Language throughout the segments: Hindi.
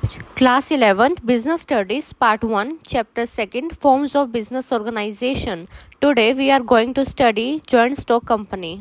Class 11th Business Studies Part 1 Chapter 2nd Forms of Business Organization. Today we are going to study Joint Stock Company.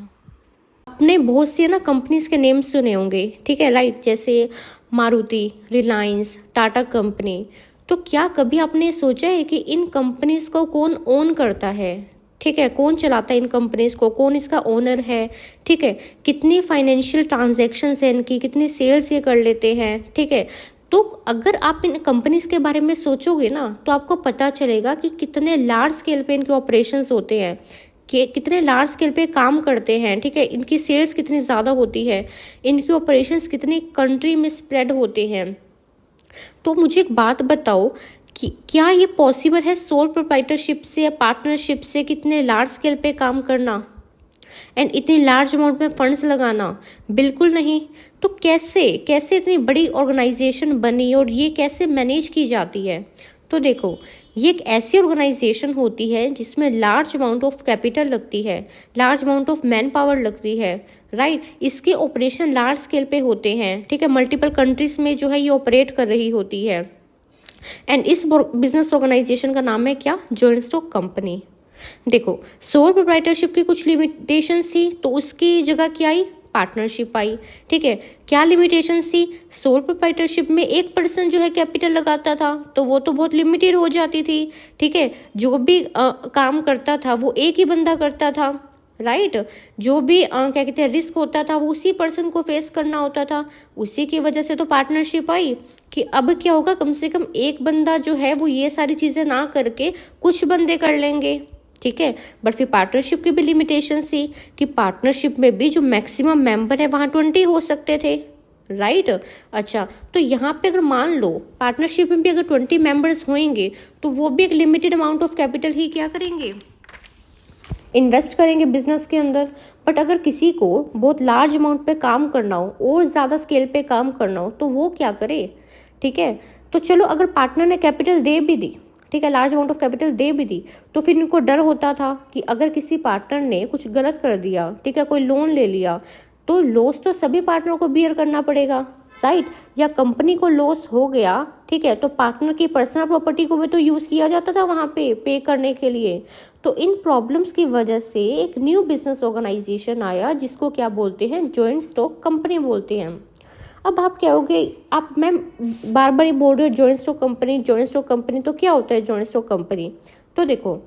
आपने बहुत सी ना कंपनीज के नेम सुने होंगे, ठीक है, राइट, जैसे मारुति, रिलायंस, टाटा कंपनी। तो क्या कभी आपने सोचा है कि इन कंपनीज को कौन ओन करता है? ठीक है, कौन चलाता है इन कंपनीज को, कौन इसका ओनर है? ठीक है, कितनी फाइनेंशियल ट्रांजैक्शंस है इनकी, कितनी सेल्स ये कर लेते हैं? ठीक है, तो अगर आप इन कंपनीज के बारे में सोचोगे ना तो आपको पता चलेगा कि कितने लार्ज स्केल पे इनके ऑपरेशंस होते हैं, कि कितने लार्ज स्केल पे काम करते हैं। ठीक है, इनकी सेल्स कितनी ज़्यादा होती है, इनकी ऑपरेशंस कितनी कंट्री में स्प्रेड होते हैं। तो मुझे एक बात बताओ कि क्या ये पॉसिबल है सोल प्रोप्राइटरशिप से या पार्टनरशिप से कितने लार्ज स्केल पे काम करना एंड इतनी लार्ज अमाउंट में फंड्स लगाना? बिल्कुल नहीं। तो कैसे कैसे इतनी बड़ी ऑर्गेनाइजेशन बनी और ये कैसे मैनेज की जाती है? तो देखो, ये एक ऐसी ऑर्गेनाइजेशन होती है जिसमें लार्ज अमाउंट ऑफ कैपिटल लगती है, large amount of man power लगती है, राइट। इसके ऑपरेशन लार्ज स्केल पे होते हैं, ठीक है, मल्टीपल कंट्रीज में जो है ये ऑपरेट कर रही होती है। एंड इस बिजनेस ऑर्गेनाइजेशन का नाम है क्या? Joint stock company. देखो, सोल प्रोप्राइटरशिप की कुछ लिमिटेशन थी तो उसकी जगह क्या आई? पार्टनरशिप आई। ठीक है, क्या लिमिटेशन थी? सोल प्रोप्राइटरशिप में एक पर्सन जो है कैपिटल लगाता था तो वो तो बहुत लिमिटेड हो जाती थी। ठीक है, जो भी काम करता था वो एक ही बंदा करता था, राइट। जो भी क्या कहते हैं रिस्क होता था वो उसी पर्सन को फेस करना होता था। उसी की वजह से तो पार्टनरशिप आई कि अब क्या होगा, कम से कम एक बंदा जो है वो ये सारी चीज़ें ना करके कुछ बंदे कर लेंगे। ठीक है, बट फिर पार्टनरशिप की भी लिमिटेशन थी कि पार्टनरशिप में भी जो मैक्सिमम मेंबर है वहाँ 20 हो सकते थे, राइट। अच्छा, तो यहाँ पे अगर मान लो पार्टनरशिप में भी अगर 20 मेंबर्स होंगे तो वो भी एक लिमिटेड अमाउंट ऑफ कैपिटल ही क्या करेंगे? इन्वेस्ट करेंगे बिजनेस के अंदर। बट अगर किसी को बहुत लार्ज अमाउंट पे काम करना हो और ज़्यादा स्केल पे काम करना हो तो वो क्या करे? ठीक है, तो चलो अगर पार्टनर ने कैपिटल दे भी दी, ठीक है, लार्ज अमाउंट ऑफ कैपिटल दे भी दी, तो फिर इनको डर होता था कि अगर किसी पार्टनर ने कुछ गलत कर दिया, ठीक है, कोई लोन ले लिया, तो लॉस तो सभी पार्टनर को बियर करना पड़ेगा, राइट। या कंपनी को लॉस हो गया, ठीक है, तो पार्टनर की पर्सनल प्रॉपर्टी को भी तो यूज़ किया जाता था वहाँ पे करने के लिए। तो इन प्रॉब्लम्स की वजह से एक न्यू बिजनेस ऑर्गेनाइजेशन आया जिसको क्या बोलते हैं? जॉइंट स्टॉक कंपनी बोलते हैं। अब आप कहोगे, आप मैम बार बार ही बोल रहे हो joint stock company, joint stock company, तो क्या होता है जॉइंट स्टॉक कंपनी? तो देखो,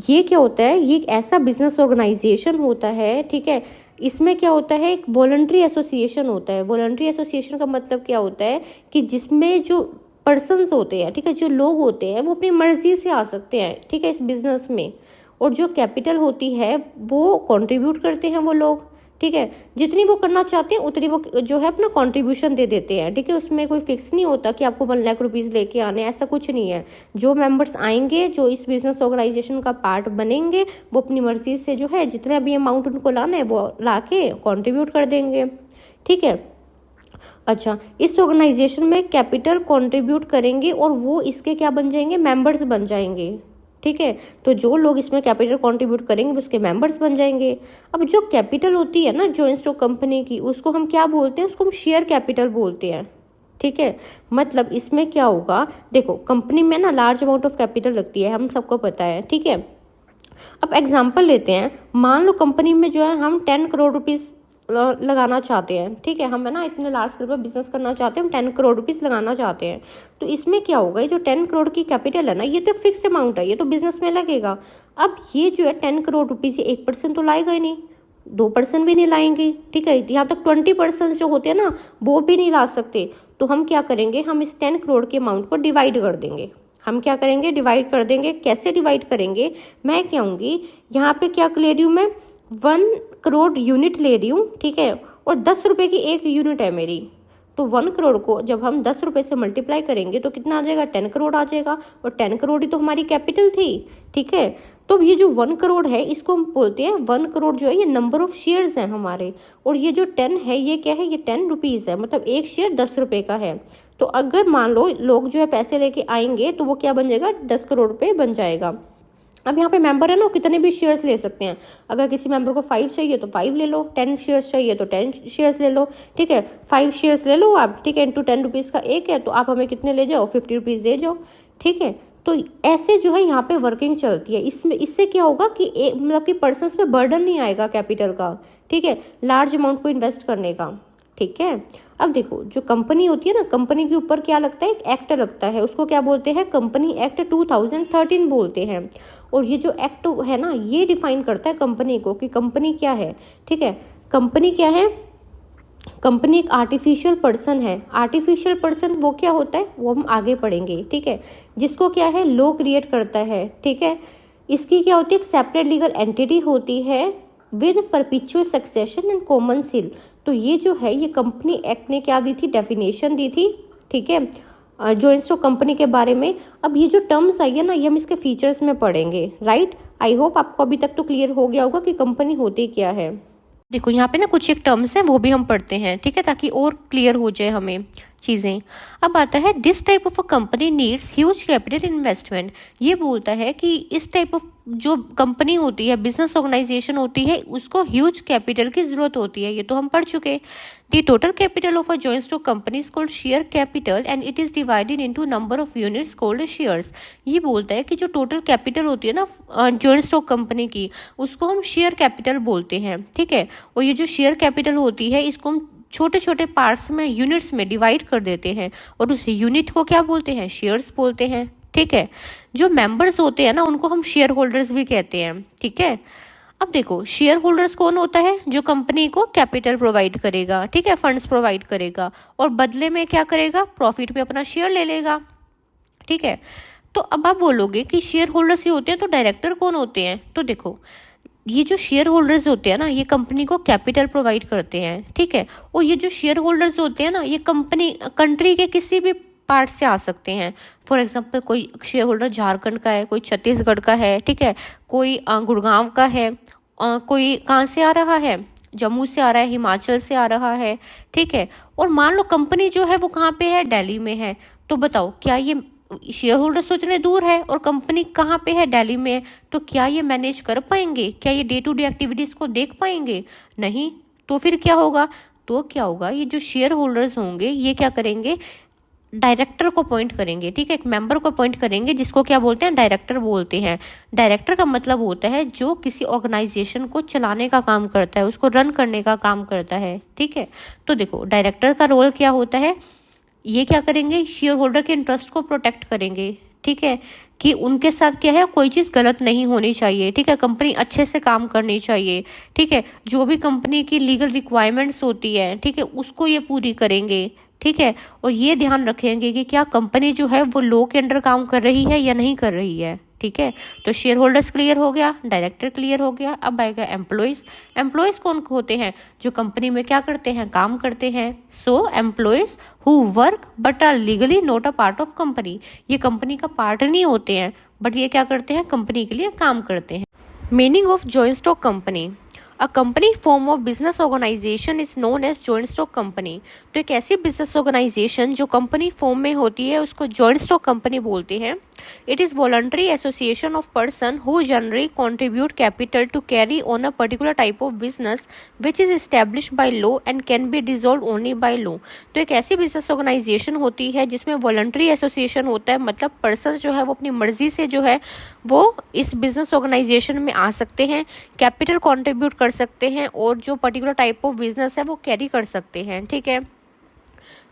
ये क्या होता है, ये एक ऐसा बिजनेस ऑर्गेनाइजेशन होता है, ठीक है। इसमें क्या होता है, एक वॉलंटरी एसोसिएशन होता है। वॉलंटरी एसोसिएशन का मतलब क्या होता है कि जिसमें जो पर्सन्स होते हैं, ठीक है, जो लोग होते हैं वो अपनी मर्जी से आ सकते हैं, ठीक है, इस बिजनेस में। और जो कैपिटल होती है वो कंट्रीब्यूट करते हैं वो लोग, ठीक है, जितनी वो करना चाहते हैं उतनी वो जो है अपना कंट्रीब्यूशन दे देते हैं। ठीक है, उसमें कोई फिक्स नहीं होता कि आपको 1 लाख रुपीज़ लेके आने, ऐसा कुछ नहीं है। जो मेंबर्स आएंगे, जो इस बिजनेस ऑर्गेनाइजेशन का पार्ट बनेंगे, वो अपनी मर्जी से जो है जितना भी अमाउंट उनको लाना है वो ला के कॉन्ट्रीब्यूट कर देंगे। ठीक है, अच्छा, इस ऑर्गेनाइजेशन में कैपिटल कंट्रीब्यूट करेंगे और वो इसके क्या बन जाएंगे? मेंबर्स बन जाएंगे। ठीक है, तो जो लोग इसमें कैपिटल कंट्रीब्यूट करेंगे वो उसके मेंबर्स बन जाएंगे। अब जो कैपिटल होती है ना जॉइंट स्टॉक कंपनी की, उसको हम क्या बोलते हैं? उसको हम शेयर कैपिटल बोलते हैं। ठीक है, मतलब इसमें क्या होगा, देखो कंपनी में ना लार्ज अमाउंट ऑफ कैपिटल लगती है, हम सबको पता है, ठीक है। अब एग्जाम्पल लेते हैं, मान लो कंपनी में जो है हम 10 करोड़ रुपीज़ लगाना चाहते हैं, ठीक है, हम है ना इतने लार्ज स्केल पर बिजनेस करना चाहते हैं, हम 10 करोड़ रुपीज़ लगाना चाहते हैं। तो इसमें क्या होगा, ये जो 10 करोड़ की कैपिटल है ना, ये तो एक फिक्स्ड अमाउंट है, ये तो बिजनेस में लगेगा। अब ये जो है 10 करोड़ रुपीज़, ये 1% तो लाएगा ही नहीं, 2% भी नहीं लाएंगे, ठीक है, यहाँ तक 20% जो होते हैं ना वो भी नहीं ला सकते। तो हम क्या करेंगे, हम इस 10 करोड़ के अमाउंट को डिवाइड कर देंगे। हम क्या करेंगे? डिवाइड कर देंगे। कैसे डिवाइड करेंगे? मैं क्या कहूँगी, यहाँ पे क्या ले रही हूँ मैं, 1 करोड़ यूनिट ले रही हूँ, ठीक है, और 10 रुपये की एक यूनिट है मेरी। तो 1 करोड़ को जब हम 10 रुपये से मल्टीप्लाई करेंगे तो कितना आ जाएगा? 10 करोड़ आ जाएगा। और 10 करोड़ ही तो हमारी कैपिटल थी, ठीक है। तो ये जो 1 करोड़ है इसको हम बोलते हैं, 1 करोड़ जो है ये नंबर ऑफ शेयर्स हैं हमारे। और ये जो 10 है ये क्या है? ये 10 रुपीज़ है, मतलब एक शेयर 10 रुपये का है। तो अगर मान लो लोग जो है पैसे लेके आएंगे तो वो क्या बन जाएगा? 10 करोड़ रुपये बन जाएगा। अब यहाँ पे मेंबर है ना, कितने भी शेयर्स ले सकते हैं। अगर किसी मेंबर को 5 चाहिए तो 5 ले लो, 10 शेयर्स चाहिए तो 10 शेयर्स ले लो, ठीक है। 5 शेयर्स ले लो आप, ठीक है, इंटू 10 रुपीज़ का एक है, तो आप हमें कितने ले जाओ, 50 रुपीज़ दे जाओ, ठीक है। तो ऐसे जो है यहाँ पे वर्किंग चलती है। इसमें इससे क्या होगा कि मतलब कि पर्सनस पे बर्डन नहीं आएगा कैपिटल का, ठीक है, लार्ज अमाउंट को इन्वेस्ट करने का, ठीक है। अब देखो, जो कंपनी होती है ना, कंपनी के ऊपर क्या लगता है, एक एक्ट लगता है, उसको क्या बोलते हैं, कंपनी एक्ट 2013 बोलते हैं। और ये जो एक्ट है ना, ये डिफाइन करता है कंपनी को कि कंपनी क्या है, ठीक है। कंपनी क्या है, कंपनी एक आर्टिफिशियल पर्सन है। आर्टिफिशियल पर्सन वो क्या होता है, वो हम आगे पढ़ेंगे, ठीक है। जिसको क्या है, लॉ क्रिएट करता है, ठीक है। इसकी क्या होती है, एक सेपरेट लीगल एंटिटी होती है with perpetual succession and common seal. तो ये जो है, ये कंपनी एक्ट ने क्या दी थी, डेफिनेशन दी थी, ठीक है, जॉइंट स्टॉक कंपनी के बारे में। अब ये जो टर्म्स आई है ना, ये हम इसके फीचर्स में पढ़ेंगे, राइट। आई होप आपको अभी तक तो क्लियर हो गया होगा कि कंपनी होती क्या है। देखो यहाँ पे ना कुछ एक टर्म्स हैं, वो भी हम पढ़ते हैं, ठीक है, ताकि और क्लियर हो जाए हमें चीज़ें। अब आता है, this type of a company needs huge capital investment. ये बोलता है कि इस टाइप ऑफ जो कंपनी होती है, बिजनेस ऑर्गेनाइजेशन होती है, उसको ह्यूज कैपिटल की जरूरत होती है। ये तो हम पढ़ चुके। The total capital of a joint stock company is called share capital and it is divided into number of units called shares. ये बोलता है कि जो टोटल कैपिटल होती है ना जॉइंट स्टॉक कंपनी की, उसको हम शेयर कैपिटल बोलते हैं, ठीक है। और ये जो शेयर कैपिटल होती है, इसको हम छोटे छोटे पार्ट्स में, यूनिट्स में डिवाइड कर देते हैं, और उस यूनिट को क्या बोलते हैं, शेयर्स बोलते हैं, ठीक है। जो मेंबर्स होते हैं ना, उनको हम शेयर होल्डर्स भी कहते हैं, ठीक है। अब देखो, शेयर होल्डर्स कौन होता है, जो कंपनी को कैपिटल प्रोवाइड करेगा, ठीक है, फंड्स प्रोवाइड करेगा, और बदले में क्या करेगा, प्रॉफिट पे अपना शेयर ले लेगा, ठीक है। तो अब आप बोलोगे कि शेयर होल्डर्स ही होते हैं, तो डायरेक्टर कौन होते हैं। तो देखो, ये जो शेयर होल्डर्स होते हैं ना, ये कंपनी को कैपिटल प्रोवाइड करते हैं, ठीक है। और ये जो शेयर होल्डर्स होते हैं ना, ये कंट्री के किसी भी पार्ट से आ सकते हैं। फॉर एग्जांपल, कोई शेयर होल्डर झारखंड का है, कोई छत्तीसगढ़ का है, ठीक है, कोई गुड़गांव का है, कोई कहाँ से आ रहा है, जम्मू से आ रहा है, हिमाचल से आ रहा है, ठीक है। और मान लो कंपनी जो है वो कहाँ पे है, दिल्ली में है। तो बताओ, क्या ये शेयर होल्डर सोचने दूर है और कंपनी कहाँ पे है, दिल्ली में है, तो क्या ये मैनेज कर पाएंगे, क्या ये डे टू डे एक्टिविटीज को देख पाएंगे, नहीं। तो फिर क्या होगा, ये जो शेयर होल्डर्स होंगे, ये क्या करेंगे, डायरेक्टर को अपॉइंट करेंगे, ठीक है, एक मेंबर को अपॉइंट करेंगे, जिसको क्या बोलते हैं, डायरेक्टर बोलते हैं। डायरेक्टर का मतलब होता है जो किसी ऑर्गेनाइजेशन को चलाने का काम करता है, उसको रन करने का काम करता है, ठीक है। तो देखो, डायरेक्टर का रोल क्या होता है, ये क्या करेंगे, शेयर होल्डर के इंटरेस्ट को प्रोटेक्ट करेंगे, ठीक है, कि उनके साथ क्या है, कोई चीज़ गलत नहीं होनी चाहिए, ठीक है, कंपनी अच्छे से काम करनी चाहिए, ठीक है। जो भी कंपनी की लीगल रिक्वायरमेंट्स होती है, ठीक है, उसको ये पूरी करेंगे, ठीक है। और ये ध्यान रखेंगे कि क्या कंपनी जो है वो लॉ के अंडर काम कर रही है या नहीं कर रही है, ठीक है। तो शेयर होल्डर्स क्लियर हो गया, डायरेक्टर क्लियर हो गया। अब आएगा एम्प्लॉयज़। एम्प्लॉयज़ कौन होते हैं, जो कंपनी में क्या करते हैं, काम करते हैं। So employees who work but are legally not a part of company. ये कंपनी का पार्ट नहीं होते हैं, बट ये क्या करते हैं, कंपनी के लिए काम करते हैं। Meaning of joint stock company, a company form of business organization is known as joint stock company. तो एक ऐसी बिजनेस ऑर्गेनाइजेशन जो कंपनी फॉर्म में होती है, उसको जॉइंट स्टॉक कंपनी बोलते हैं। It is voluntary association of person who generally contribute capital to carry on a particular type of business which is established by law and can be dissolved only by law। तो एक ऐसी बिजनेस ऑर्गेनाइजेशन होती है जिसमें वॉलंटरी एसोसिएशन होता है, मतलब पर्सन जो है वो अपनी मर्जी से जो है वो इस बिजनेस ऑर्गेनाइजेशन में आ सकते हैं, कैपिटल कंट्रीब्यूट कर सकते हैं, और जो पर्टिकुलर टाइप ऑफ बिजनेस है वो कैरी कर सकते हैं, ठीक है।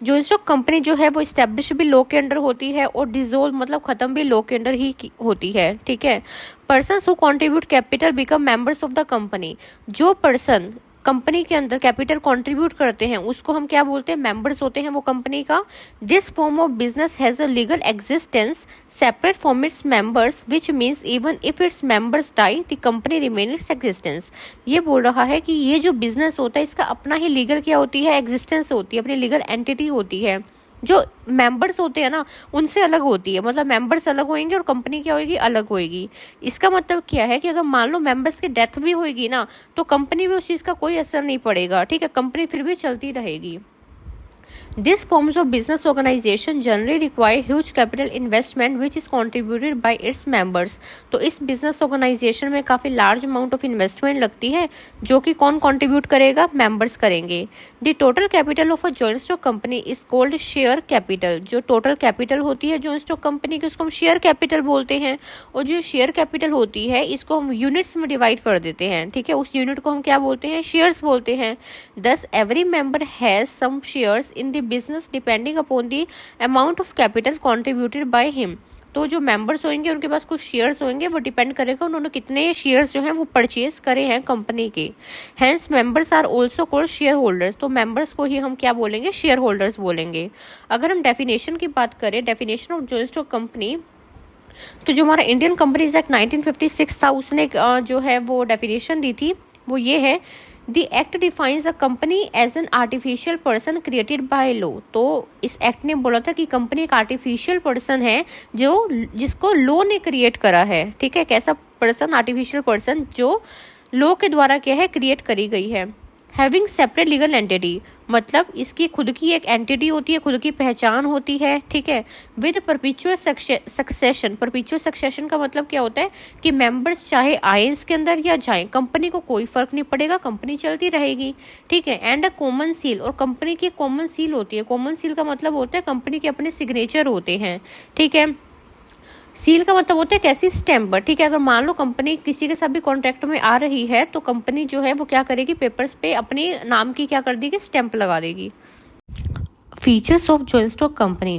जॉइंट स्टॉक कंपनी जो है वो इस्टेब्लिश भी लॉ के अंडर होती है, और डिसोल्व मतलब खत्म भी लॉ के अंडर ही होती है, ठीक है। Persons who contribute capital become members of the company. जो पर्सन कंपनी के अंदर कैपिटल कंट्रीब्यूट करते हैं, उसको हम क्या बोलते हैं, मेंबर्स होते हैं वो कंपनी का। This form of business has a legal existence separate from its members which means even if its members die the company remain its existence. ये बोल रहा है कि ये जो बिजनेस होता है, इसका अपना ही लीगल क्या होती है, एग्जिस्टेंस होती है, अपनी लीगल एंटिटी होती है। जो मेंबर्स होते हैं ना, उनसे अलग होती है, मतलब मेंबर्स अलग होंगे और कंपनी क्या होगी, अलग होगी। इसका मतलब क्या है कि अगर मान लो मेंबर्स की डेथ भी होगी ना, तो कंपनी में उस चीज़ का कोई असर नहीं पड़ेगा, ठीक है, कंपनी फिर भी चलती रहेगी। These forms of business organization generally require huge capital investment which is contributed by its members. तो इस business organization में काफ़ी large amount of investment लगती है जो कि कौन contribute करेगा, members करेंगे. The total capital of a joint stock company is called share capital. जो total capital होती है joint stock company की उसको हम share capital बोलते हैं और जो share capital होती है इसको हम units में divide कर देते हैं. ठीक है, उस unit को हम क्या बोलते हैं, shares बोलते हैं. Thus every member has some shares in the business depending upon the amount of capital contributed by him. तो जो मेंबर्स होंगे उनके पास कुछ शेयर्स होंगे, वो डिपेंड करेगा उन्होंने कितने शेयर्स जो हैं वो परचेज करे हैं कंपनी के. Hence members are also called share holders. तो मेंबर्स को ही हम क्या बोलेंगे, शेयर होल्डर्स बोलेंगे. अगर हम डेफिनेशन की बात करें, definition of joint stock company, तो जो हमारा इंडियन कंपनीज एक्ट 1956 था उसने जो है वो डेफिनेशन दी थी, वो ये है, the act defines a company as an artificial person created by law. तो इस एक्ट ने बोला था कि कंपनी एक आर्टिफिशियल पर्सन है जिसको लॉ ने क्रिएट करा है. ठीक है, कैसा पर्सन, आर्टिफिशियल पर्सन जो लॉ के द्वारा क्या है, क्रिएट करी गई है. हैविंग सेपरेट लीगल एंटिटी, मतलब इसकी खुद की एक एंटिटी होती है, खुद की पहचान होती है. ठीक है, with perpetual succession. Perpetual succession का मतलब क्या होता है कि मेंबर्स चाहे आए इसके अंदर या जाए, कंपनी को कोई फर्क नहीं पड़ेगा, कंपनी चलती रहेगी. ठीक है, एंड अ कॉमन सील, और कंपनी की कॉमन सील होती है. कॉमन सील का मतलब होता है कंपनी के अपने सिग्नेचर होते हैं. ठीक है, सील का मतलब होता है कैसी, स्टैम्प. ठीक है, अगर मान लो कंपनी किसी के साथ भी कॉन्ट्रैक्ट में आ रही है तो कंपनी जो है वो क्या करेगी, पेपर्स पे अपने नाम की क्या कर देगी, स्टैम्प लगा देगी. Features of joint stock company.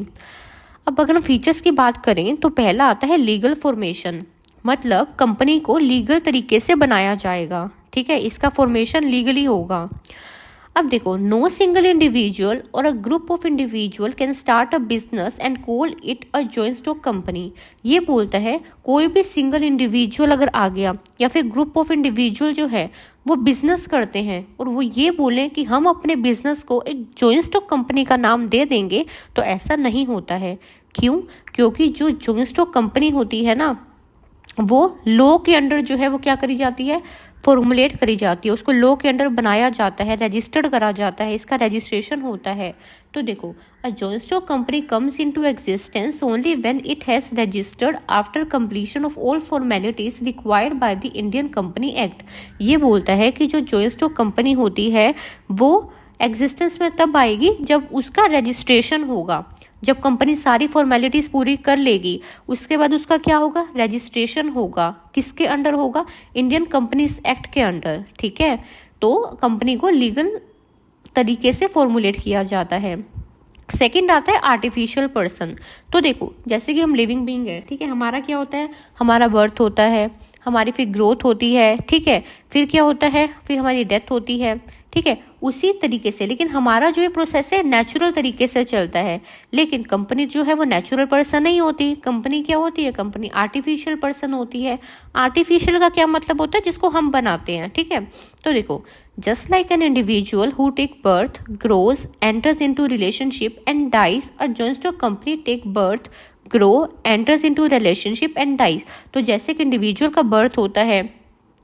अब अगर हम फीचर्स की बात करें तो पहला आता है लीगल फॉर्मेशन, मतलब कंपनी को लीगल तरीके से बनाया जाएगा. ठीक है, इसका फॉर्मेशन लीगली होगा. अब देखो, नो सिंगल इंडिविजुअल और a group of individual can start a business and call it a joint stock company. ये बोलता है कोई भी सिंगल इंडिविजुअल अगर आ गया या फिर ग्रुप ऑफ इंडिविजुअल जो है वो बिजनेस करते हैं और वो ये बोलें कि हम अपने बिजनेस को एक जॉइंट स्टॉक कंपनी का नाम दे देंगे, तो ऐसा नहीं होता है. क्यों? क्योंकि जो जॉइंट स्टॉक कंपनी होती है ना, वो लॉ के अंडर जो है वो क्या करी जाती है, फॉर्मुलेट करी जाती है, उसको लॉ के अंडर बनाया जाता है, रजिस्टर्ड करा जाता है, इसका रजिस्ट्रेशन होता है. तो देखो, अ joint stock company comes into existence only when it has registered after completion of all formalities required by the Indian company act. ये बोलता है कि जो जॉइंट स्टॉक कंपनी होती है वो एग्जिस्टेंस में तब आएगी जब उसका रजिस्ट्रेशन होगा. जब कंपनी सारी फॉर्मेलिटीज पूरी कर लेगी उसके बाद उसका क्या होगा, रजिस्ट्रेशन होगा. किसके अंडर होगा, इंडियन कंपनीज एक्ट के अंडर. ठीक है, तो कंपनी को लीगल तरीके से फॉर्मुलेट किया जाता है. सेकंड आता है आर्टिफिशियल पर्सन. तो देखो, जैसे कि हम लिविंग बीइंग है, ठीक है, हमारा क्या होता है, हमारा बर्थ होता है, हमारी फिर ग्रोथ होती है. ठीक है, फिर क्या होता है, फिर हमारी डेथ होती है. ठीक है, उसी तरीके से, लेकिन हमारा जो ये प्रोसेस है नेचुरल तरीके से चलता है. लेकिन कंपनी जो है वो नेचुरल पर्सन नहीं होती. कंपनी क्या होती है, कंपनी आर्टिफिशियल पर्सन होती है. आर्टिफिशियल का क्या मतलब होता है, जिसको हम बनाते हैं. ठीक है, तो देखो, just like an individual who take birth, grows, enters into relationship and dies, a joint stock company take birth, grow, enters into relationship and dies. तो जैसे कि इंडिविजुअल का बर्थ होता है,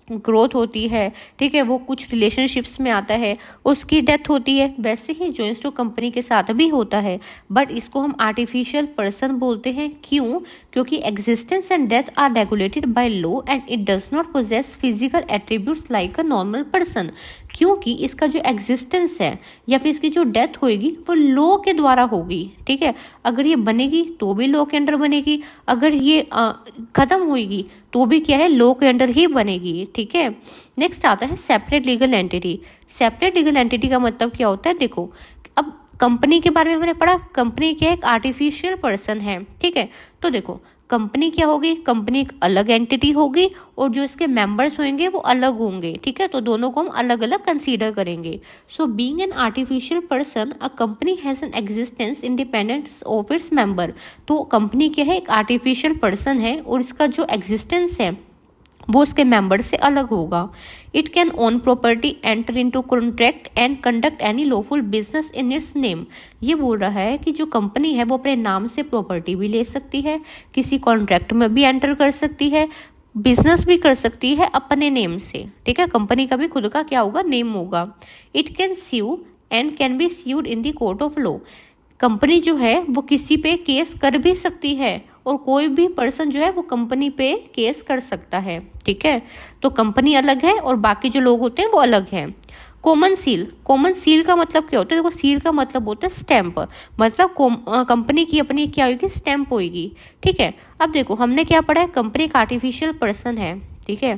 ग्रोथ होती है, ठीक है, वो कुछ रिलेशनशिप्स में आता है, उसकी डेथ होती है, वैसे ही जॉइंट स्टॉक कंपनी के साथ भी होता है. बट इसको हम आर्टिफिशियल पर्सन बोलते हैं. क्यों? क्योंकि existence and death are regulated by law and it does not possess physical attributes like a normal person. क्योंकि इसका जो एग्जिस्टेंस है या फिर इसकी जो डेथ होगी वो लॉ के द्वारा होगी. ठीक है, अगर ये बनेगी तो भी लॉ के अंडर बनेगी, अगर ये खत्म होगी तो भी क्या है, लॉ के अंडर ही बनेगी. ठीक है, नेक्स्ट आता है separate legal entity. Separate legal entity का मतलब क्या होता है, देखो, अब कंपनी के बारे में हमने पढ़ा, कंपनी क्या है, एक आर्टिफिशियल पर्सन है. ठीक है, तो देखो, कंपनी क्या होगी, कंपनी एक अलग एंटिटी होगी और जो इसके मेंबर्स होंगे वो अलग होंगे. ठीक है, तो दोनों को हम अलग अलग कंसीडर करेंगे. So being an artificial person, a company has an existence independent of its member. तो कंपनी क्या है, एक आर्टिफिशियल पर्सन है और इसका जो एग्जिस्टेंस है वो उसके मेंबर से अलग होगा. It can own property, enter into contract and conduct any lawful business in its name. ये बोल रहा है कि जो कंपनी है वो अपने नाम से प्रॉपर्टी भी ले सकती है, किसी कॉन्ट्रैक्ट में भी एंटर कर सकती है, बिजनेस भी कर सकती है अपने नेम से. ठीक है, कंपनी का भी खुद का क्या होगा, नेम होगा. It can sue and can be sued in the court of law. Company जो है वो किसी पे केस कर भी सकती है और कोई भी पर्सन जो है वो कंपनी पे केस कर सकता है, ठीक है। तो कंपनी अलग है और बाकी जो लोग होते हैं वो अलग हैं। कॉमन सील, कॉमन सील का मतलब क्या होता है? देखो, सील का मतलब होता है स्टैंप, मतलब कंपनी की अपनी क्या होगी? स्टैंप होगी, ठीक है। अब देखो, हमने क्या पढ़ा है? कंपनी एक आर्टिफिशियल पर्सन है, ठीक है।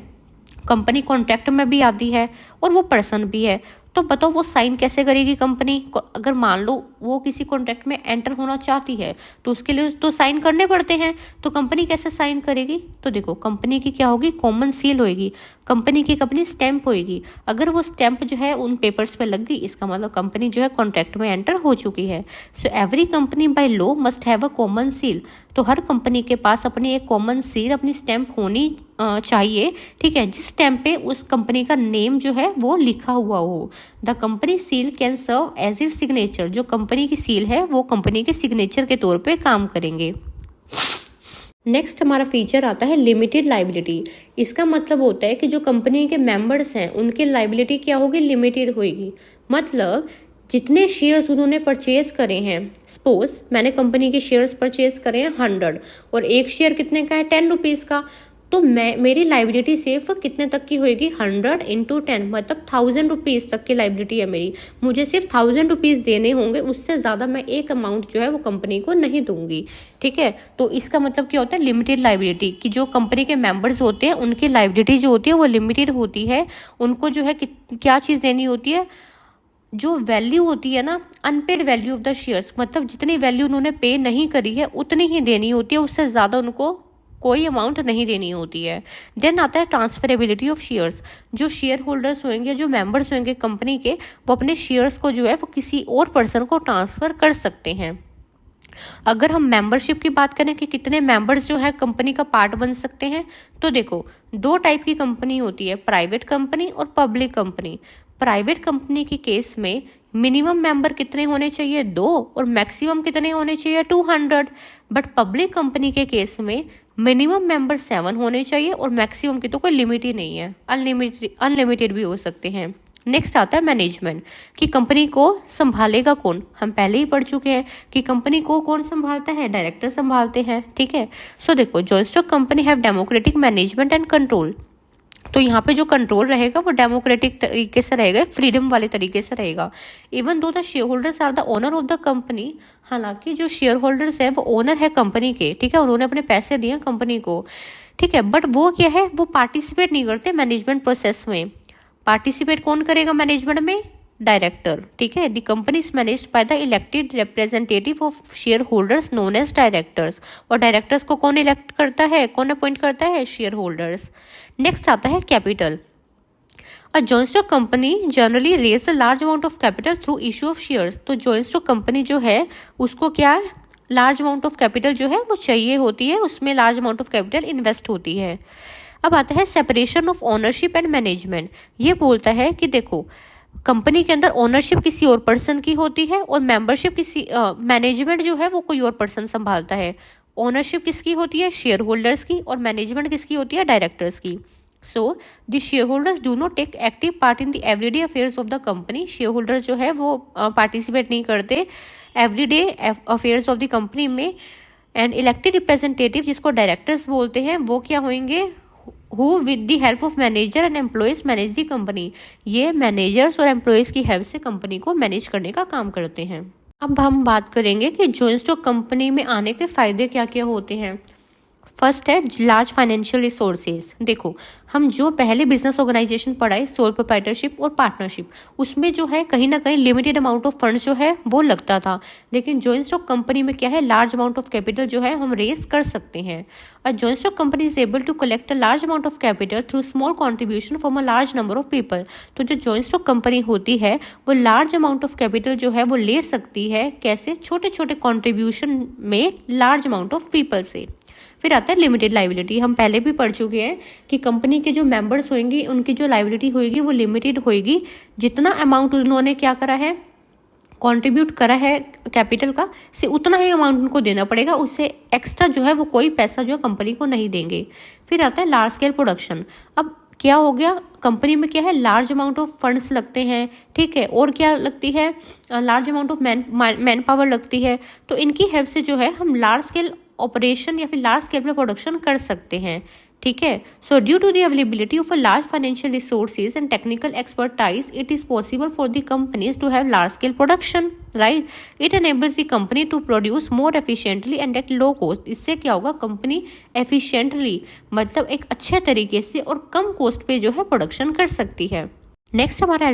कंपनी कॉन्ट्रैक्ट में भी आती है और वो पर्सन भी है। तो बताओ वो साइन कैसे करेगी कंपनी? अगर मान लो वो किसी कॉन्ट्रैक्ट में एंटर होना चाहती है तो उसके लिए तो साइन करने पड़ते हैं, तो कंपनी कैसे साइन करेगी? तो देखो, कंपनी की क्या होगी? कॉमन सील होगी, कंपनी की अपनी स्टैंप होगी। अगर वो स्टैंप जो है उन पेपर्स पे लग गई, इसका मतलब कंपनी जो है कॉन्ट्रैक्ट में एंटर हो चुकी है। So every company by law must have a common seal. तो हर कंपनी के पास अपनी एक कॉमन सील, अपनी स्टैंप होनी चाहिए, ठीक है, जिस स्टैंप पे उस कंपनी का नेम जो है वो लिखा हुआ हो। The company seal can serve as it signature. जो कंपनी की सील है वो कंपनी के सिग्नेचर के तौर पे काम करेंगे। नेक्स्ट हमारा फीचर आता है लिमिटेड लाइबिलिटी। इसका मतलब होता है कि जो कंपनी के मेंबर्स हैं उनकी लाइबिलिटी क्या होगी? लिमिटेड होगी। मतलब जितने शेयर्स उन्होंने परचेज करे हैं, सपोज मैंने कंपनी के शेयर्स परचेज करे हैं 100 और एक शेयर कितने का है? 10 रुपीज़ का। तो मेरी लाइबिलिटी सिर्फ कितने तक की होगी? 100 इंटू 10, मतलब 1000 रुपीज़ तक की लाइबिलिटी है मेरी। मुझे सिर्फ 1000 रुपीज़ देने होंगे, उससे ज़्यादा मैं एक अमाउंट जो है वो कंपनी को नहीं दूंगी, ठीक है। तो इसका मतलब क्या होता है? लिमिटेड लाइबिलिटी, कि जो कंपनी के मेंबर्स होते हैं उनकी लाइबिलिटी जो होती है वो लिमिटेड होती है। उनको जो है क्या चीज़ देनी होती है? जो वैल्यू होती है ना, unpaid value of the shares, मतलब जितनी वैल्यू उन्होंने पे नहीं करी है उतनी ही देनी होती है, उससे ज़्यादा उनको कोई अमाउंट नहीं देनी होती है। देन आता है ट्रांसफरेबिलिटी ऑफ शेयर्स। जो शेयर होल्डर्स होंगे, जो मेंबर्स होंगे कंपनी के, वो अपने शेयर्स को जो है वो किसी और पर्सन को ट्रांसफ़र कर सकते हैं। अगर हम मेंबरशिप की बात करें कि कितने मेंबर्स जो है कंपनी का पार्ट बन सकते हैं, तो देखो 2 टाइप की कंपनी होती है, प्राइवेट कंपनी और पब्लिक कंपनी। प्राइवेट कंपनी के केस में मिनिमम मेंबर कितने होने चाहिए? 2, और मैक्सिमम कितने होने चाहिए? 200। बट पब्लिक कंपनी के केस में मिनिमम मेंबर 7 होने चाहिए और मैक्सिमम की तो कोई लिमिट ही नहीं है, अनलिमिटेड भी हो सकते हैं। नेक्स्ट आता है मैनेजमेंट, कि कंपनी को संभालेगा कौन? हम पहले ही पढ़ चुके हैं कि कंपनी को कौन संभालता है? डायरेक्टर संभालते हैं, ठीक है। सो देखो, joint stock company have democratic management and control. तो यहाँ पे जो कंट्रोल रहेगा वो डेमोक्रेटिक तरीके से रहेगा, फ्रीडम वाले तरीके से रहेगा। Even though the share holders are the owner of the company, हालांकि जो शेयर होल्डर्स है वो ओनर है कंपनी के, ठीक है, उन्होंने अपने पैसे दिए कंपनी को, ठीक है, बट वो क्या है, वो पार्टिसिपेट नहीं करते मैनेजमेंट प्रोसेस में। पार्टिसिपेट कौन करेगा मैनेजमेंट में? डायरेक्टर, ठीक है। The company is managed by the elected representative of share holders known as directors. और डायरेक्टर्स को कौन इलेक्ट करता है, कौन अपॉइंट करता है? Share holders. नेक्स्ट आता है capital. A joint stock company generally raise a large amount of capital through issue of shares. तो जॉइंट स्टॉक कंपनी जो है उसको क्या है, लार्ज अमाउंट ऑफ कैपिटल जो है वो चाहिए होती है, उसमें large amount of capital invest होती है। अब आता है separation of ownership and management. ये बोलता है कि देखो, कंपनी के अंदर ओनरशिप किसी और पर्सन की होती है और मेंबरशिप किसी मैनेजमेंट जो है वो कोई और पर्सन संभालता है। ओनरशिप किसकी होती है? शेयर होल्डर्स की, और मैनेजमेंट किसकी होती है? डायरेक्टर्स की। So the share holders do not take active part in the everyday affairs of the company. Share holders जो है वो पार्टिसिपेट नहीं करते everyday affairs of the company में। एंड इलेक्टेड रिप्रेजेंटेटिव, जिसको डायरेक्टर्स बोलते हैं, वो क्या होंगे? Who with the help of manager and employees manage the company. ये मैनेजर्स और एम्प्लॉयज की हेल्प से कंपनी को मैनेज करने का काम करते हैं। अब हम बात करेंगे कि जॉइंट स्टॉक कंपनी में आने के फायदे क्या क्या होते हैं। फर्स्ट है लार्ज फाइनेंशियल रिसोर्सेज। देखो, हम जो पहले बिजनेस ऑर्गेनाइजेशन पढ़ाए, सोल प्रोप्राइटरशिप और पार्टनरशिप, उसमें जो है कहीं ना कहीं लिमिटेड अमाउंट ऑफ फंड्स जो है वो लगता था, लेकिन जॉइंट स्टॉक कंपनी में क्या है, लार्ज अमाउंट ऑफ कैपिटल जो है हम रेज कर सकते हैं। और joint stock company is able to collect a large amount of capital through small contribution from a large number of people. तो जो जॉइंट स्टॉक कंपनी होती है वो लार्ज अमाउंट ऑफ कैपिटल जो है वो ले सकती है, कैसे? छोटे छोटे कॉन्ट्रीब्यूशन में लार्ज अमाउंट ऑफ पीपल से। फिर आता है लिमिटेड लाइबिलिटी। हम पहले भी पढ़ चुके हैं कि कंपनी के जो मेंबर्स होंगे उनकी जो लाइबिलिटी होगी वो लिमिटेड होगी। जितना अमाउंट उन्होंने क्या करा है, कंट्रीब्यूट करा है कैपिटल का, से उतना ही अमाउंट उनको देना पड़ेगा, उससे एक्स्ट्रा जो है वो कोई पैसा जो है कंपनी को नहीं देंगे। फिर आता है लार्ज स्केल प्रोडक्शन। अब क्या हो गया, कंपनी में क्या है, लार्ज अमाउंट ऑफ फंड्स लगते हैं, ठीक है, और क्या लगती है, large amount of man power लगती है। तो इनकी हेल्प से जो है हम लार्ज स्केल ऑपरेशन या फिर लार्ज स्केल में प्रोडक्शन कर सकते हैं, ठीक है। So due to the availability of a large financial resources and technical expertise, it is possible for the companies to have large scale production, right. It enables the company to produce more efficiently and at low cost. इससे क्या होगा, कंपनी एफिशिएंटली मतलब एक अच्छे तरीके से और कम कॉस्ट पे जो है प्रोडक्शन कर सकती है। नेक्स्ट हमारा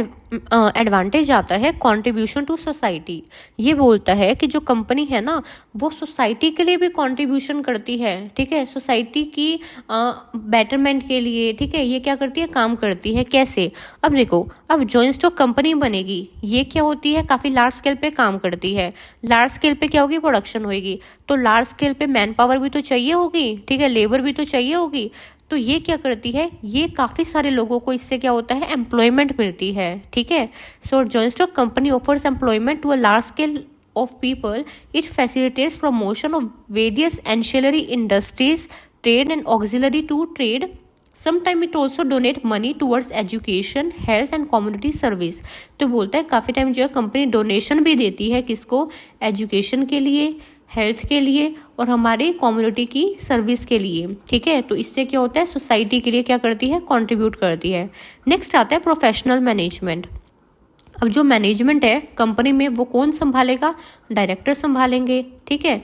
एडवांटेज आता है कंट्रीब्यूशन टू सोसाइटी। ये बोलता है कि जो कंपनी है ना वो सोसाइटी के लिए भी कंट्रीब्यूशन करती है, ठीक है, सोसाइटी की बेटरमेंट के लिए, ठीक है, ये क्या करती है, काम करती है। कैसे, अब देखो, अब जॉइंट स्टॉक कंपनी बनेगी, ये क्या होती है, काफ़ी लार्ज स्केल पे काम करती है। लार्ज स्केल पे क्या होगी, प्रोडक्शन होगी, तो लार्ज स्केल पे मैन पावर भी तो चाहिए होगी, ठीक है, लेबर भी तो चाहिए होगी। तो ये क्या करती है, ये काफ़ी सारे लोगों को इससे क्या होता है, एम्प्लॉयमेंट मिलती है, ठीक है। So joint stock company offers employment to a large scale of people. It facilitates promotion of various ancillary industries, trade and auxiliary to trade. Sometimes it also donate money towards education, health and community service. तो बोलता है काफ़ी टाइम जो है कंपनी डोनेशन भी देती है, किसको, एजुकेशन के लिए, हेल्थ के लिए और हमारे कम्युनिटी की सर्विस के लिए, ठीक है। तो इससे क्या होता है, सोसाइटी के लिए क्या करती है, कंट्रीब्यूट करती है। नेक्स्ट आता है प्रोफेशनल मैनेजमेंट। अब जो मैनेजमेंट है कंपनी में वो कौन संभालेगा, डायरेक्टर संभालेंगे, ठीक है।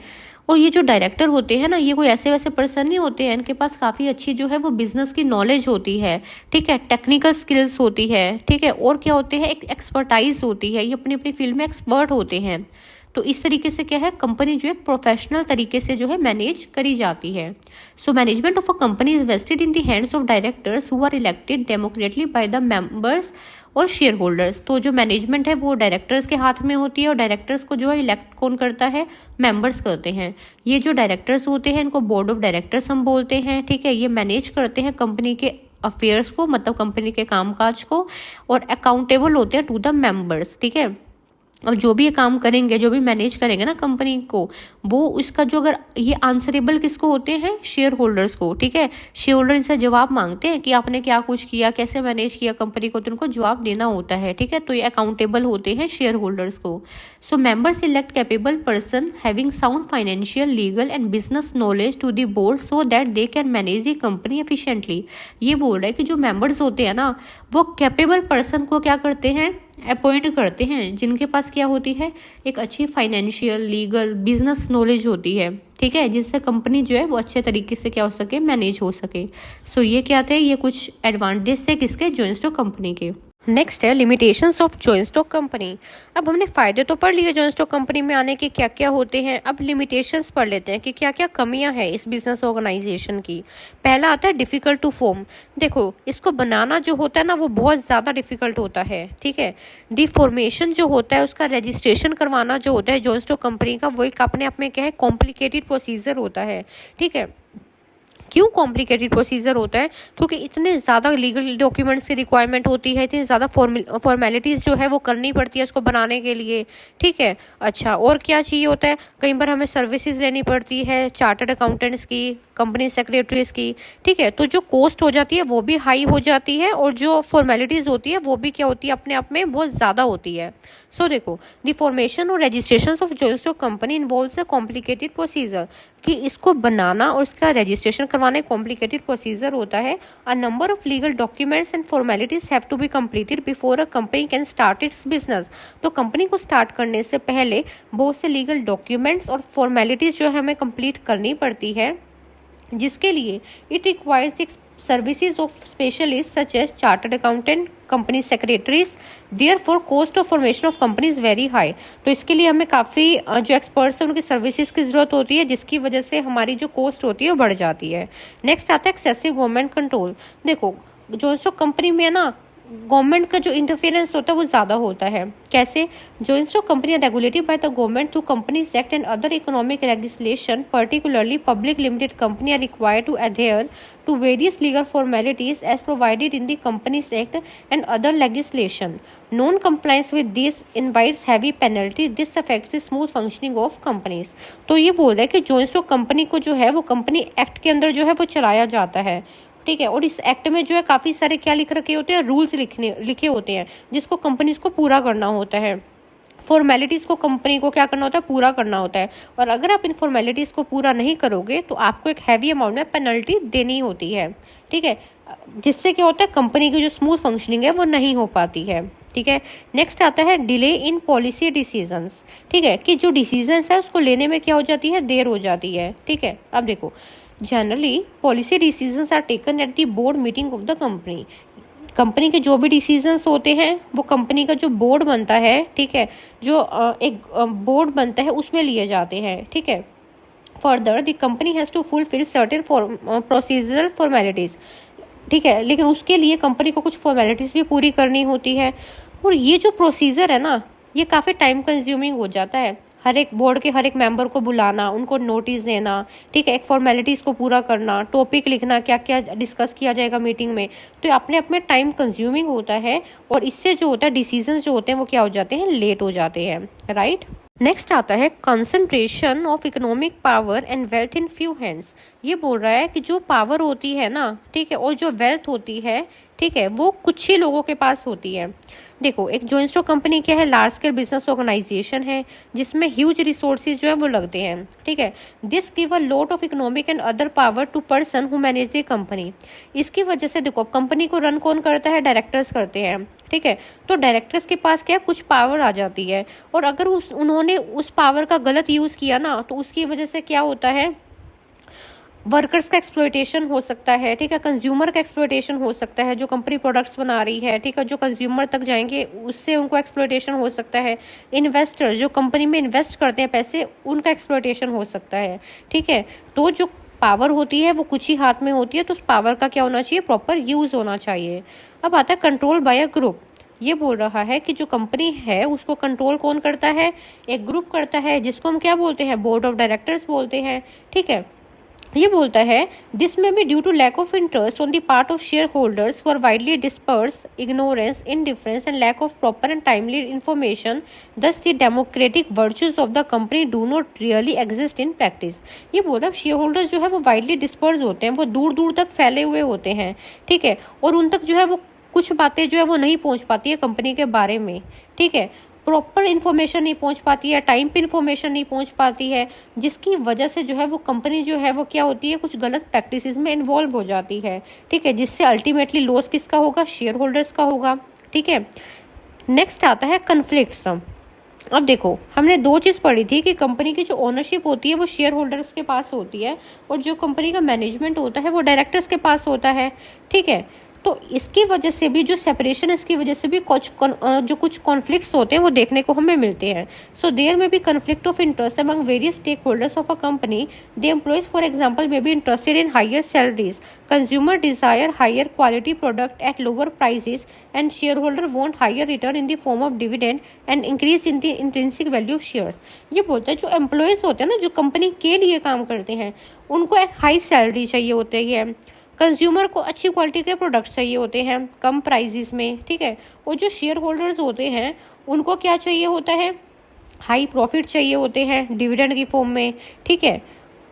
और ये जो डायरेक्टर होते हैं ना, ये कोई ऐसे वैसे पर्सन नहीं होते हैं, इनके पास काफ़ी अच्छी जो है वो बिजनेस की नॉलेज होती है, ठीक है, टेक्निकल स्किल्स होती है, ठीक है, और क्या होते हैं, एक एक्सपर्टाइज होती है, ये अपनी अपनी फील्ड में एक्सपर्ट होते हैं। तो इस तरीके से क्या है, कंपनी जो है प्रोफेशनल तरीके से जो है मैनेज करी जाती है। So management of a company is vested in the hands of directors who are elected democratically by the members और शेयर होल्डर्स। तो जो मैनेजमेंट है वो डायरेक्टर्स के हाथ में होती है, और डायरेक्टर्स को जो है इलेक्ट कौन करता है, मेंबर्स करते हैं। ये जो डायरेक्टर्स होते हैं इनको बोर्ड ऑफ डायरेक्टर्स हम बोलते हैं, ठीक है। ये मैनेज करते हैं कंपनी के अफेयर्स को, मतलब कंपनी के कामकाज को, और अकाउंटेबल होते हैं टू द मेंबर्स, ठीक है। अब जो भी ये काम करेंगे, जो भी मैनेज करेंगे ना कंपनी को, वो उसका जो, अगर ये आंसरेबल किसको होते हैं, शेयर होल्डर्स को, ठीक है। शेयर होल्डर इनसे जवाब मांगते हैं कि आपने क्या कुछ किया, कैसे मैनेज किया कंपनी को, तो उनको जवाब देना होता है, ठीक है। तो ये अकाउंटेबल होते हैं शेयर होल्डर्स को। So members elect capable person having sound financial, legal and business knowledge to the board so that they can manage the company efficiently. ये बोल रहा है कि जो मेंबर्स होते हैं ना वो कैपेबल पर्सन को क्या करते हैं, अपॉइंट करते हैं, जिनके पास क्या होती है, एक अच्छी फाइनेंशियल, लीगल, बिजनेस नॉलेज होती है, ठीक है, जिससे कंपनी जो है वो अच्छे तरीके से क्या हो सके, मैनेज हो सके। सो ये क्या थे, ये कुछ एडवांटेज थे किसके, जॉइंट स्टॉक कंपनी के। नेक्स्ट है limitations of joint stock company. अब हमने फायदे तो पढ़ लिए जॉइंट स्टॉक कंपनी में आने के क्या क्या होते हैं, अब लिमिटेशंस पढ़ लेते हैं कि क्या क्या कमियां हैं इस बिजनेस ऑर्गेनाइजेशन की। पहला आता है डिफिकल्ट टू फॉर्म। देखो, इसको बनाना जो होता है ना वो बहुत ज़्यादा डिफिकल्ट होता है, ठीक है। डी फॉर्मेशन जो होता है, उसका रजिस्ट्रेशन करवाना जो होता है जॉइंट स्टॉक कंपनी का, वो एक अपने आप में क्या है, कॉम्प्लिकेटेड प्रोसीजर होता है, ठीक है। क्यों कॉम्प्लिकेटेड प्रोसीजर होता है, क्योंकि इतने ज़्यादा लीगल डॉक्यूमेंट्स की रिक्वायरमेंट होती है, इतनी ज़्यादा फॉर्मेलिटीज़ जो है वो करनी पड़ती है उसको बनाने के लिए, ठीक है। अच्छा, और क्या चाहिए होता है, कई बार हमें सर्विसेज लेनी पड़ती है चार्टर्ड अकाउंटेंट्स की, कंपनी सेक्रेटरीज की, ठीक है। तो जो कॉस्ट हो जाती है वो भी हाई हो जाती है, और जो फॉर्मेलिटीज़ होती है वो भी क्या होती है, अपने आप में बहुत ज़्यादा होती है। सो देखो, द फॉर्मेशन और registration of joint stock company involves a complicated procedure, कि इसको बनाना और इसका रजिस्ट्रेशन करवाना कॉम्प्लिकेटेड प्रोसीजर होता है। A number of legal documents and formalities have to be completed before a company can start its business. तो कंपनी को स्टार्ट करने से पहले बहुत से लीगल डॉक्यूमेंट्स और फॉर्मेलिटीज जो है हमें कंप्लीट करनी पड़ती है, जिसके लिए it requires the services of specialists such as chartered accountant, company secretaries. Therefore cost of formation of company is very high. तो इसके लिए हमें काफ़ी जो एक्सपर्ट्स हैं उनकी सर्विसेज की ज़रूरत होती है, जिसकी वजह से हमारी जो कॉस्ट होती है वो बढ़ जाती है। नेक्स्ट आता है एक्सेसिव गवर्नमेंट कंट्रोल। देखो, जो कंपनी में है ना, गवर्नमेंट का जो इंटरफेरेंस होता है वो ज़्यादा होता है। कैसे, joint stock company are regulated by the government through companies act and other economic legislation, particularly public limited company are required to adhere to various legal formalities as provided in the Companies Act and other legislation. Non-compliance with this invites heavy penalty. This affects the smooth functioning of companies. तो ये बोल रहा है कि जॉइंट स्टॉक कंपनी को जो है वो कंपनी एक्ट के अंदर जो है वो चलाया जाता है, ठीक है। और इस एक्ट में जो है काफ़ी सारे क्या लिख रखे होते हैं, रूल्स लिखे होते हैं जिसको कंपनीज को पूरा करना होता है। फॉर्मेलिटीज़ को कंपनी को क्या करना होता है, पूरा करना होता है। और अगर आप इन फॉर्मेलिटीज़ को पूरा नहीं करोगे तो आपको एक हैवी अमाउंट में पेनल्टी देनी होती है, ठीक है, जिससे क्या होता है कंपनी की जो स्मूथ फंक्शनिंग है वो नहीं हो पाती है, ठीक है। नेक्स्ट आता है डिले इन पॉलिसी डिसीजंस, ठीक है, कि जो डिसीजंस है उसको लेने में क्या हो जाती है, देर हो जाती है, ठीक है। अब देखो, generally policy decisions are taken at the board meeting of the company. Company के जो भी डिसीजंस होते हैं वो कंपनी का जो बोर्ड बनता है, ठीक है, जो एक बोर्ड बनता है उसमें लिए जाते हैं, ठीक है। Further the company has to fulfil certain procedural formalities, ठीक है, लेकिन उसके लिए कंपनी को कुछ फॉर्मेलिटीज़ भी पूरी करनी होती है। और ये जो प्रोसीजर है ना, ये काफ़ी टाइम कंज्यूमिंग हो जाता है। हर एक बोर्ड के हर एक मेंबर को बुलाना, उनको नोटिस देना, ठीक है, एक फॉर्मेलिटीज़ को पूरा करना, टॉपिक लिखना, क्या क्या डिस्कस किया जाएगा मीटिंग में, तो अपने आप में टाइम कंज्यूमिंग होता है। और इससे जो होता है डिसीजंस जो होते हैं वो क्या हो जाते हैं, लेट हो जाते हैं, राइट। नेक्स्ट आता है concentration of economic power and wealth in few hands. ये बोल रहा है कि जो पावर होती है ना, ठीक है, और जो वेल्थ होती है, ठीक है, वो कुछ ही लोगों के पास होती है। देखो, एक जॉइंट स्टॉक कंपनी क्या है, लार्ज स्केल बिजनेस ऑर्गेनाइजेशन है जिसमें ह्यूज रिसोर्सेज जो है वो लगते हैं, ठीक है। This give a lot of economic and other power to person who manage the company. इसकी वजह से देखो, कंपनी को रन कौन करता है, डायरेक्टर्स करते हैं, ठीक है। तो डायरेक्टर्स के पास क्या कुछ पावर आ जाती है, और अगर उन्होंने उस पावर का गलत यूज़ किया ना, तो उसकी वजह से क्या होता है, वर्कर्स का एक्सप्लॉयटेशन हो सकता है, ठीक है, कंज्यूमर का एक्सप्लॉयटेशन हो सकता है, जो कंपनी प्रोडक्ट्स बना रही है, ठीक है, जो कंज्यूमर तक जाएंगे उससे उनको एक्सप्लॉयटेशन हो सकता है। इन्वेस्टर जो कंपनी में इन्वेस्ट करते हैं पैसे, उनका एक्सप्लॉयटेशन हो सकता है, ठीक है। तो जो पावर होती है वो कुछ ही हाथ में होती है, तो उस पावर का क्या होना चाहिए, प्रॉपर यूज़ होना चाहिए। अब आता है कंट्रोल बाय अ ग्रुप। ये बोल रहा है कि जो कंपनी है उसको कंट्रोल कौन करता है, एक ग्रुप करता है जिसको हम क्या बोलते हैं, बोर्ड ऑफ डायरेक्टर्स बोलते हैं, ठीक है। ये बोलता है this may be due to lack of interest on the part of share holders who are widely disperse, ignorance, indifference and lack of proper and timely information, thus the democratic virtues of the company do not really exist in practice. ये बोला शेयर होल्डर्स जो है वो वाइडली डिस्पर्स होते हैं, वो दूर दूर तक फैले हुए होते हैं, ठीक है, और उन तक जो है वो कुछ बातें जो है वो नहीं पहुंच पाती है कंपनी के बारे में, ठीक है, प्रॉपर इन्फॉर्मेशन नहीं पहुंच पाती है, टाइम पे इन्फॉर्मेशन नहीं पहुंच पाती है, जिसकी वजह से जो है वो कंपनी जो है वो क्या होती है, कुछ गलत प्रैक्टिसेस में इन्वॉल्व हो जाती है, ठीक है, जिससे अल्टीमेटली लॉस किसका होगा, शेयर होल्डर्स का होगा, ठीक है। नेक्स्ट आता है कन्फ्लिक्ट्स। अब देखो, हमने दो चीज़ पढ़ी थी कि कंपनी की जो ओनरशिप होती है वो शेयर होल्डर्स के पास होती है, और जो कंपनी का मैनेजमेंट होता है वो डायरेक्टर्स के पास होता है, ठीक है। तो इसकी वजह से भी जो सेपरेशन है, इसकी वजह से भी कुछ कॉन्फ्लिक्ट्स होते हैं वो देखने को हमें मिलते हैं। सो there may be conflict of interest among various stake holders of a company. The employees for example may be interested in higher salaries, consumer desire higher quality product at lower prices, and share holder want higher return in the form of dividend and increase in the intrinsic value of shares. ये बोलता है जो एम्प्लॉयज होते हैं ना, जो कंपनी के लिए काम करते हैं, उनको एक हाई सैलरी चाहिए होती है, कंज्यूमर को अच्छी क्वालिटी के प्रोडक्ट्स चाहिए होते हैं कम प्राइजेस में, ठीक है। और जो शेयर होल्डर्स होते हैं उनको क्या चाहिए होता है, हाई प्रॉफिट चाहिए होते हैं डिविडेंड की फॉर्म में, ठीक है।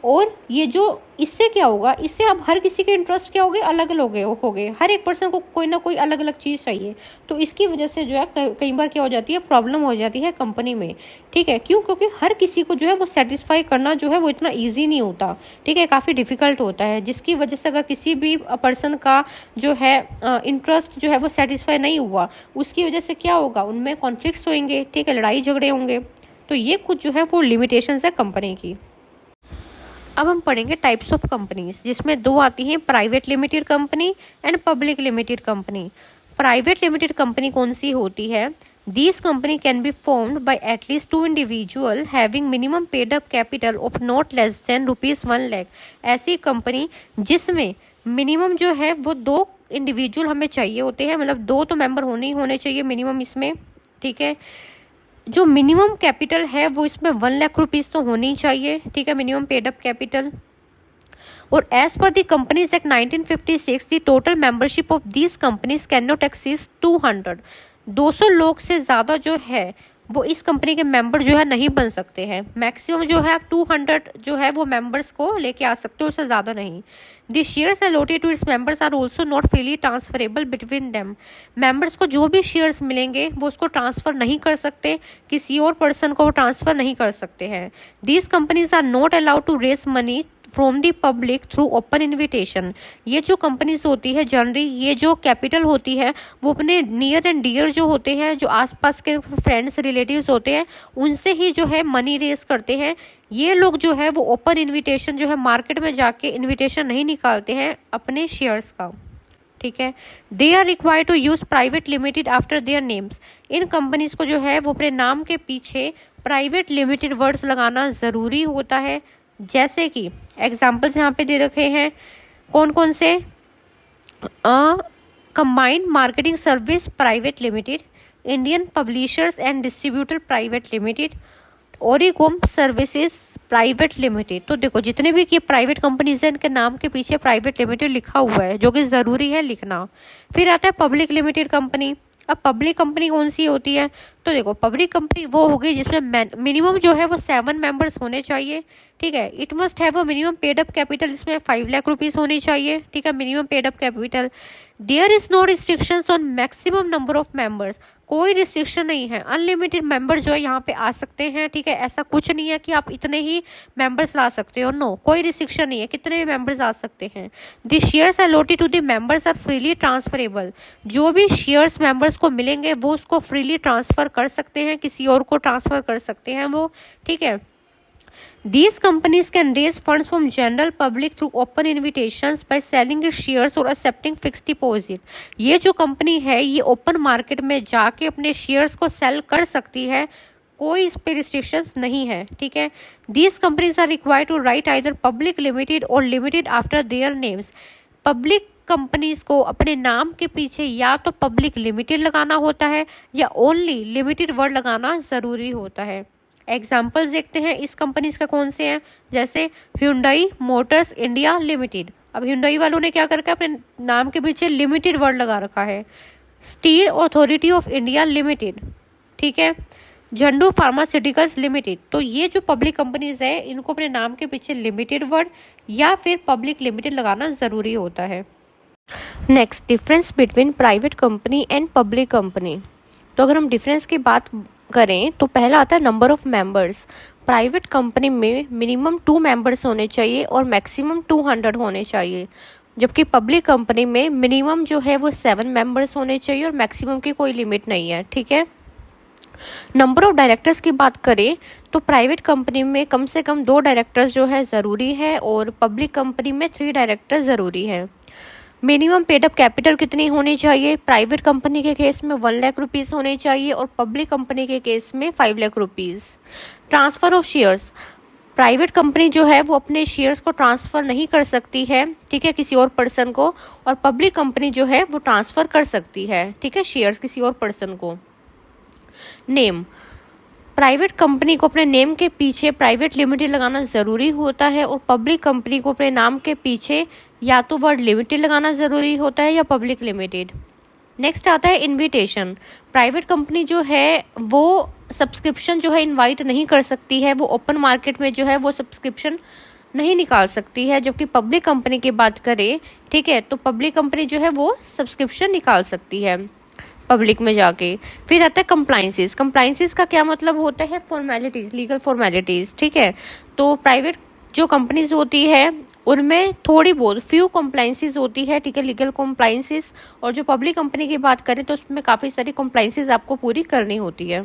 और ये जो इससे क्या होगा, इससे अब हर किसी के इंटरेस्ट क्या हो गए, अलग अलग हो गए, हर एक पर्सन को कोई ना कोई अलग अलग चीज़ चाहिए, तो इसकी वजह से जो है कई बार क्या हो जाती है, प्रॉब्लम हो जाती है कंपनी में, ठीक है। क्यों, क्योंकि हर किसी को जो है वो सेटिस्फाई करना जो है वो इतना ईजी नहीं होता, ठीक है, काफ़ी डिफिकल्ट होता है, जिसकी वजह से अगर किसी भी पर्सन का जो है इंटरेस्ट जो है वो सेटिस्फाई नहीं हुआ, उसकी वजह से क्या होगा, उनमें कॉन्फ्लिक्ट्स होंगे, ठीक है, लड़ाई झगड़े होंगे। तो ये कुछ जो है वो लिमिटेशंस है कंपनी की। अब हम पढ़ेंगे टाइप्स ऑफ कंपनीज, जिसमें दो आती हैं, private limited company and public limited company. Private limited company कौन सी होती है, These company can be formed by at least two individual having minimum paid up capital of not less than ₹1 lakh। ऐसी कंपनी जिसमें मिनिमम जो है वो दो इंडिविजुअल हमें चाहिए होते हैं, मतलब दो तो मेंबर होने चाहिए मिनिमम इसमें, ठीक है। जो मिनिमम कैपिटल है वो इसमें 1 लाख रुपीज़ तो होनी चाहिए, ठीक है, मिनिमम पेड अप कैपिटल। और as per the companies act 1956 the total membership of these companies can not exceed 200। 200 लोग से ज़्यादा जो है वो इस कंपनी के मेंबर जो है नहीं बन सकते हैं। मैक्सिमम जो है 200 जो है वो मेंबर्स को लेके आ सकते हो, उससे ज़्यादा नहीं। The shares allotted to its members are also not freely transferable between them. Members को जो भी शेयर्स मिलेंगे वो उसको ट्रांसफ़र नहीं कर सकते, किसी और पर्सन को वो ट्रांसफ़र नहीं कर सकते हैं। These companies are not allowed to raise money from the public through open invitation. ये जो कंपनीज होती है जनरली, ये जो कैपिटल होती है वो अपने नियर एंड डियर जो होते हैं, जो आसपास के फ्रेंड्स रिलेटिव्स होते हैं, उनसे ही जो है मनी रेज करते हैं। ये लोग जो है वो ओपन इन्विटेशन जो है मार्केट में जाके इन्विटेशन नहीं निकालते हैं अपने शेयर्स का, ठीक है। They are required to use private limited after their names. इन कंपनीज को जो है वो अपने नाम के पीछे प्राइवेट लिमिटेड वर्ड्स लगाना ज़रूरी होता है। जैसे कि एग्जाम्पल्स यहाँ पे दे रखे हैं, कौन कौन से, combined marketing service private limited, Indian publishers and distributor private limited, Oricom services private limited. तो देखो जितने भी ये प्राइवेट कंपनीज हैं इनके नाम के पीछे प्राइवेट लिमिटेड लिखा हुआ है, जो कि ज़रूरी है लिखना। फिर आता है पब्लिक लिमिटेड कंपनी। अब पब्लिक कंपनी कौन सी होती है, तो देखो पब्लिक कंपनी वो होगी जिसमें मिनिमम जो है वो 7 मेंबर्स होने चाहिए, ठीक है। It must have a minimum paid up capital, इसमें 5 लाख रुपीज़ होनी चाहिए, ठीक है, minimum paid up capital. There is no restrictions on maximum number of members. कोई रिस्ट्रिक्शन नहीं है, अनलिमिटेड मेंबर्स जो है यहाँ पे आ सकते हैं, ठीक है। ऐसा कुछ नहीं है कि आप इतने ही मेंबर्स ला सकते हो, नो, कोई रिस्ट्रिक्शन नहीं है, कितने भी मेंबर्स आ सकते हैं। The shares allotted to the members are freely transferable. जो भी शेयर्स मेंबर्स को मिलेंगे वो उसको फ्रीली ट्रांसफ़र कर सकते हैं, किसी और को ट्रांसफ़र कर सकते हैं वो, ठीक है। These companies can raise funds from general public through open invitations by selling its shares or accepting fixed deposit. ये जो कंपनी है ये ओपन मार्केट में जाके अपने शेयर्स को सेल कर सकती है, कोई इस पे रिस्ट्रिक्शंस नहीं है, ठीक है। These companies are required to write either public limited or limited after their names. Public companies को अपने नाम के पीछे या तो पब्लिक लिमिटेड लगाना होता है या ओनली लिमिटेड वर्ड लगाना ज़रूरी होता है। एग्जाम्पल्स देखते हैं इस कंपनीज का कौन से हैं, जैसे Hyundai मोटर्स इंडिया लिमिटेड। अब Hyundai वालों ने क्या करके अपने नाम के पीछे लिमिटेड वर्ड लगा रखा है। Steel authority of India limited, ठीक है। झंडू फार्मास्यूटिकल्स लिमिटेड। तो ये जो पब्लिक कंपनीज है इनको अपने नाम के पीछे लिमिटेड वर्ड या फिर पब्लिक लिमिटेड लगाना ज़रूरी होता है। Next, difference between private company and public company. तो अगर हम डिफरेंस की बात करें तो पहला आता है number of members. Private company में मिनिमम 2 मेंबर्स होने चाहिए और मैक्सिमम 200 होने चाहिए, जबकि पब्लिक कंपनी में मिनिमम जो है वो 7 मेंबर्स होने चाहिए और मैक्सिमम की कोई लिमिट नहीं है, ठीक है। नंबर ऑफ डायरेक्टर्स की बात करें तो प्राइवेट कंपनी में कम से कम 2 डायरेक्टर्स जो है ज़रूरी है और पब्लिक कंपनी में 3 डायरेक्टर्स ज़रूरी है। मिनिमम पेड अप कैपिटल कितनी होनी चाहिए, प्राइवेट कंपनी के केस में 1 लाख रुपीज़ होने चाहिए और पब्लिक कंपनी के केस में 5 lakh rupees. Transfer of shares, private company जो है वो अपने शेयर्स को ट्रांसफ़र नहीं कर सकती है, ठीक है, किसी और पर्सन को, और पब्लिक कंपनी जो है वो ट्रांसफ़र कर सकती है, ठीक है, शेयर्स किसी और पर्सन को। नेम, प्राइवेट कंपनी को अपने नेम के पीछे प्राइवेट लिमिटेड लगाना ज़रूरी होता है और पब्लिक कंपनी को अपने नाम के पीछे या तो वर्ड लिमिटेड लगाना ज़रूरी होता है या पब्लिक लिमिटेड। नेक्स्ट आता है इनविटेशन। प्राइवेट कंपनी जो है वो सब्सक्रिप्शन जो है इनवाइट नहीं कर सकती है, वो ओपन मार्केट में जो है वो सब्सक्रिप्शन नहीं निकाल सकती है, जबकि पब्लिक कंपनी की बात करें, ठीक है, तो पब्लिक कंपनी जो है वो सब्सक्रिप्शन निकाल सकती है पब्लिक में जाके। फिर आता है कंप्लाइंसेस। कंप्लाइंसेस का क्या मतलब होता है, फॉर्मेलिटीज़, लीगल फॉर्मेलिटीज़, ठीक है। तो प्राइवेट जो कंपनीज होती है उनमें थोड़ी बहुत फ्यू कंप्लाइंसेस होती है, ठीक है, लीगल कंप्लाइंसेस, और जो पब्लिक कंपनी की बात करें तो उसमें काफ़ी सारी कंप्लाइंसेस आपको पूरी करनी होती है।